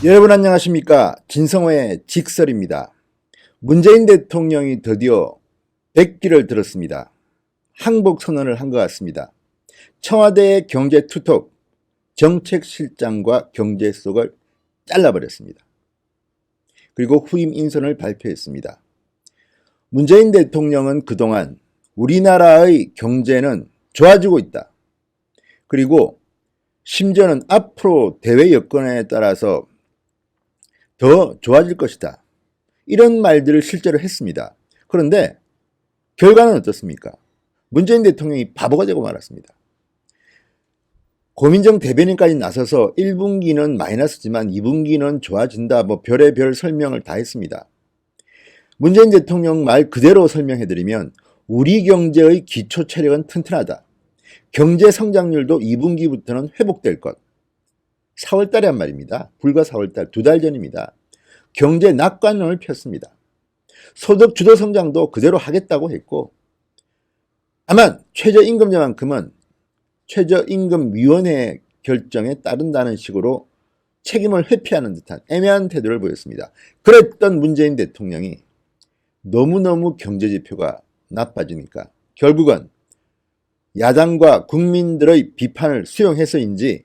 여러분 안녕하십니까? 진성호의 직설입니다. 문재인 대통령이 드디어 100기를 들었습니다. 항복 선언을 한 것 같습니다. 청와대의 경제 투톱, 정책실장과 경제수석을 잘라버렸습니다. 그리고 후임 인선을 발표했습니다. 문재인 대통령은 그동안 우리나라의 경제는 좋아지고 있다. 그리고 심지어는 앞으로 대외 여건에 따라서 더 좋아질 것이다. 이런 말들을 실제로 했습니다. 그런데 결과는 어떻습니까? 문재인 대통령이 바보가 되고 말았습니다. 고민정 대변인까지 나서서 1분기는 마이너스지만 2분기는 좋아진다. 별의 별 설명을 다 했습니다. 문재인 대통령 말 그대로 설명해드리면 우리 경제의 기초 체력은 튼튼하다. 경제 성장률도 2분기부터는 회복될 것. 4월 달에 한 말입니다. 불과 4월 달, 2달 전입니다. 경제 낙관론을 폈습니다. 소득 주도 성장도 그대로 하겠다고 했고, 다만 최저임금제만큼은 최저임금위원회 결정에 따른다는 식으로 책임을 회피하는 듯한 애매한 태도를 보였습니다. 그랬던 문재인 대통령이 너무너무 경제지표가 나빠지니까 결국은 야당과 국민들의 비판을 수용해서인지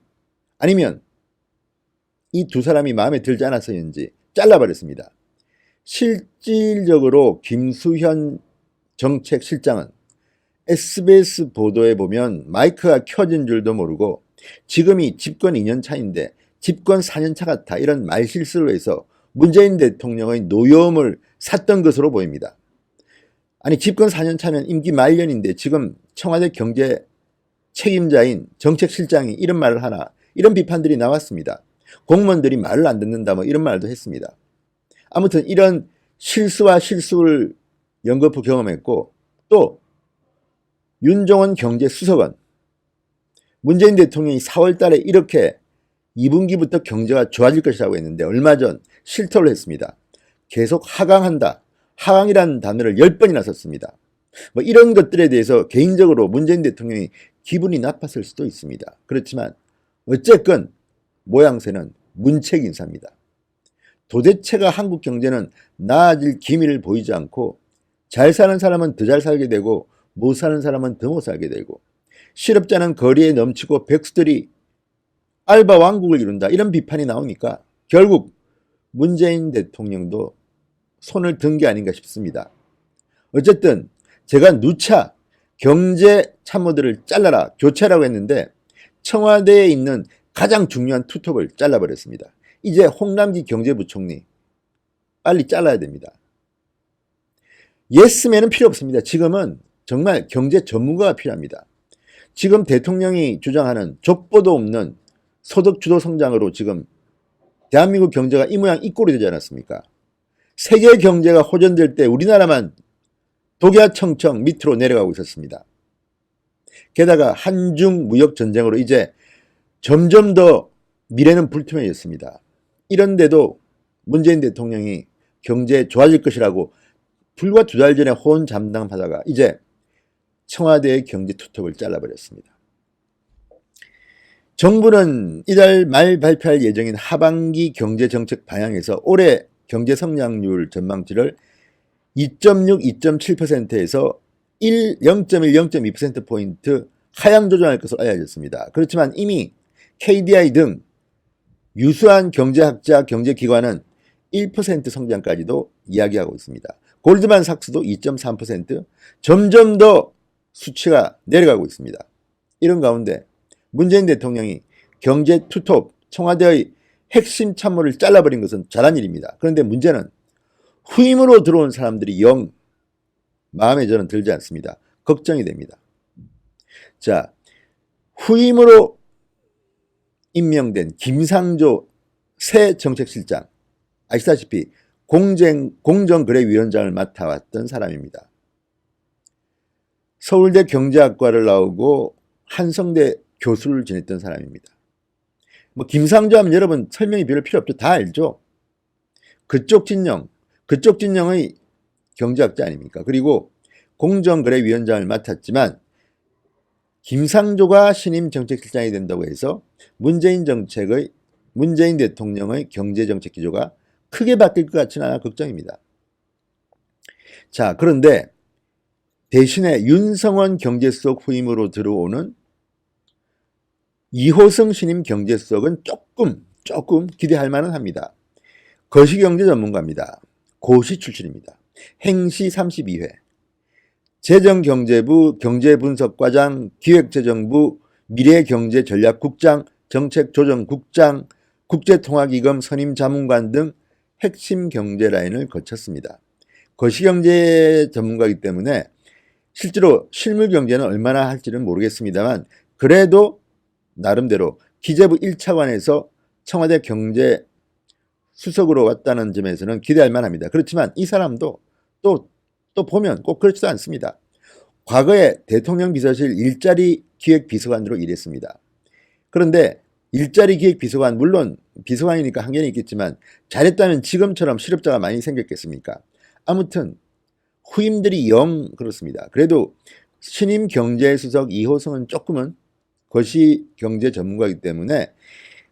아니면 이 두 사람이 마음에 들지 않아서인지 잘라버렸습니다. 실질적으로 김수현 정책실장은 SBS 보도에 보면 마이크가 켜진 줄도 모르고 지금이 집권 2년 차인데 집권 4년 차 같아 이런 말실수를 해서 문재인 대통령의 노여움을 샀던 것으로 보입니다. 아니 집권 4년 차면 임기 말년인데 지금 청와대 경제 책임자인 정책실장이 이런 말을 하나, 이런 비판들이 나왔습니다. 공무원들이 말을 안 듣는다 이런 말도 했습니다. 아무튼 이런 실수와 실수를 연거푸 경험했고, 또 윤종원 경제수석은 문재인 대통령이 4월 달에 이렇게 2분기부터 경제가 좋아질 것이라고 했는데 얼마 전 실토를 했습니다. 계속 하강한다. 하강이라는 단어를 10번이나 썼습니다. 이런 것들에 대해서 개인적으로 문재인 대통령이 기분이 나빴을 수도 있습니다. 그렇지만 어쨌건 모양새는 문책 인사입니다. 도대체가 한국 경제는 나아질 기미를 보이지 않고 잘 사는 사람은 더 잘 살게 되고 못 사는 사람은 더 못 살게 되고 실업자는 거리에 넘치고 백수들이 알바 왕국을 이룬다. 이런 비판이 나오니까 결국 문재인 대통령도 손을 든 게 아닌가 싶습니다. 어쨌든 제가 누차 경제 참모들을 잘라라, 교체라고 했는데 청와대에 있는 가장 중요한 투톱을 잘라버렸습니다. 이제 홍남기 경제부총리 빨리 잘라야 됩니다. 예스맨은 필요 없습니다. 지금은 정말 경제 전문가가 필요합니다. 지금 대통령이 주장하는 족보도 없는 소득 주도 성장으로 지금 대한민국 경제가 이 모양 이 꼴이 되지 않았습니까? 세계 경제가 호전될 때 우리나라만 독야청청 밑으로 내려가고 있었습니다. 게다가 한중 무역 전쟁으로 이제 점점 더 미래는 불투명해졌습니다. 이런데도 문재인 대통령이 경제 좋아질 것이라고 불과 2달 전에 호언장담하다가 이제 청와대의 경제 투톱을 잘라버렸습니다. 정부는 이달 말 발표할 예정인 하반기 경제정책 방향에서 올해 경제 성장률 전망치를 2.6, 2.7%에서 0.1, 0.2%포인트 하향 조정할 것으로 알려졌습니다. 그렇지만 이미 KDI 등 유수한 경제학자 경제기관은 1% 성장까지도 이야기하고 있습니다. 골드만삭스도 2.3%, 점점 더 수치가 내려가고 있습니다. 이런 가운데 문재인 대통령이 경제 투톱 청와대의 핵심 참모를 잘라버린 것은 잘한 일입니다. 그런데 문제는 후임으로 들어온 사람들이 영 마음에 저는 들지 않습니다. 걱정이 됩니다. 자, 후임으로 임명된 김상조 새 정책실장, 아시다시피 공정거래위원장을 맡아왔던 사람입니다. 서울대 경제학과를 나오고 한성대 교수를 지냈던 사람입니다. 김상조 하면 여러분 설명이 별로 필요 없죠. 다 알죠. 그쪽 진영의 경제학자 아닙니까? 그리고 공정거래위원장을 맡았지만 김상조가 신임 정책실장이 된다고 해서 문재인 정책의 문재인 대통령의 경제정책 기조가 크게 바뀔 것 같지는 않아 걱정입니다. 자, 그런데 대신에 윤성원 경제수석 후임으로 들어오는 이호성 신임 경제수석은 조금 기대할 만은 합니다. 거시경제 전문가입니다. 고시 출신입니다. 행시 32회, 재정경제부 경제분석과장, 기획재정부 미래경제전략국장, 정책조정국장, 국제통화기금 선임자문관 등 핵심 경제 라인을 거쳤습니다. 거시경제 전문가이기 때문에 실제로 실물경제는 얼마나 할지는 모르겠습니다만 그래도 나름대로 기재부 1차관에서 청와대 경제수석으로 왔다는 점에서는 기대할 만합니다. 그렇지만 이 사람도 또 보면 꼭 그렇지도 않습니다. 과거에 대통령 비서실 일자리 기획비서관으로 일했습니다. 그런데 일자리 기획비서관, 물론 비서관이니까 한계는 있겠지만 잘했다면 지금처럼 실업자가 많이 생겼겠습니까? 아무튼 후임들이 영 그렇습니다. 그래도 신임 경제수석 이호성은 조금은 거시경제 전문가이기 때문에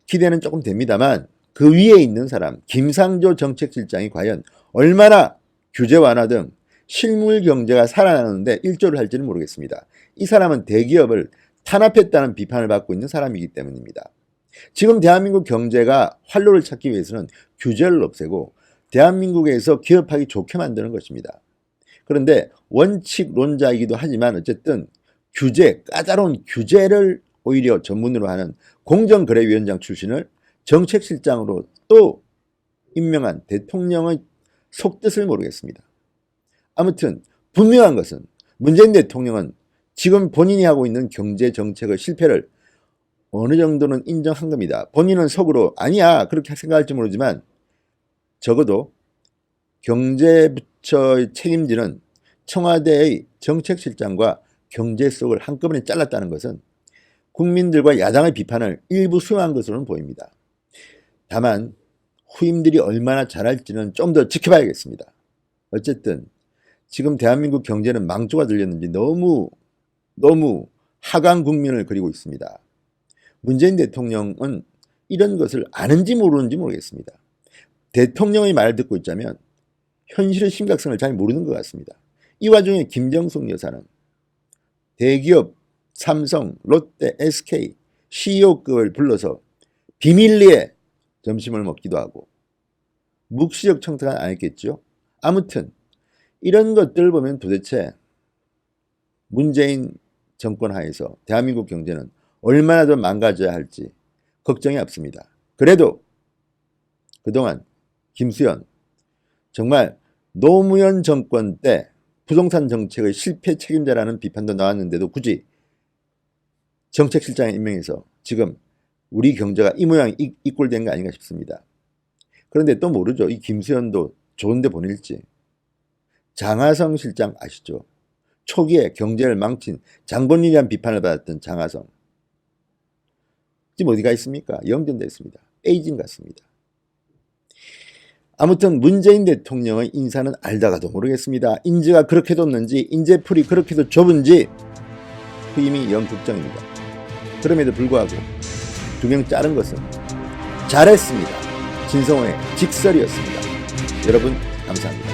기대는 조금 됩니다만 그 위에 있는 사람 김상조 정책실장이 과연 얼마나 규제 완화 등 실물 경제가 살아나는데 일조를 할지는 모르겠습니다. 이 사람은 대기업을 탄압했다는 비판을 받고 있는 사람이기 때문입니다. 지금 대한민국 경제가 활로를 찾기 위해서는 규제를 없애고 대한민국에서 기업하기 좋게 만드는 것입니다. 그런데 원칙론자이기도 하지만 어쨌든 까다로운 규제를 오히려 전문으로 하는 공정거래위원장 출신을 정책실장으로 또 임명한 대통령의 속뜻을 모르겠습니다. 아무튼 분명한 것은 문재인 대통령은 지금 본인이 하고 있는 경제정책의 실패를 어느 정도는 인정한 겁니다. 본인은 속으로 아니야 그렇게 생각할지 모르지만 적어도 경제부처의 책임지는 청와대의 정책실장과 경제수석을 한꺼번에 잘랐다는 것은 국민들과 야당의 비판을 일부 수용한 것으로는 보입니다. 다만 후임들이 얼마나 잘할지는 좀 더 지켜봐야겠습니다. 어쨌든 지금 대한민국 경제는 망조가 들렸는지 너무 하강 국면을 그리고 있습니다. 문재인 대통령은 이런 것을 아는지 모르는지 모르겠습니다. 대통령의 말을 듣고 있자면 현실의 심각성을 잘 모르는 것 같습니다. 이 와중에 김정숙 여사는 대기업 삼성, 롯데, SK CEO급을 불러서 비밀리에 점심을 먹기도 하고 묵시적 청탁은 안 했겠죠. 아무튼 이런 것들을 보면 도대체 문재인 정권 하에서 대한민국 경제는 얼마나 더 망가져야 할지 걱정이 앞섭니다. 그래도 그동안 김수현 정말 노무현 정권 때 부동산 정책의 실패 책임자라는 비판도 나왔는데도 굳이 정책실장에 임명해서 지금 우리 경제가 이 모양 이 꼴 된 거 아닌가 싶습니다. 그런데 또 모르죠. 이 김수현도 좋은 데 보낼지. 장하성 실장 아시죠? 초기에 경제를 망친 장본인이란 비판을 받았던 장하성. 지금 어디가 있습니까? 영전됐습니다. 베이징 갔습니다. 아무튼 문재인 대통령의 인사는 알다가도 모르겠습니다. 인재가 그렇게 뒀는지 인재풀이 그렇게도 좁은지 후임이 영 걱정입니다. 그럼에도 불구하고 2명 자른 것은 잘했습니다. 진성호의 직설이었습니다. 여러분 감사합니다.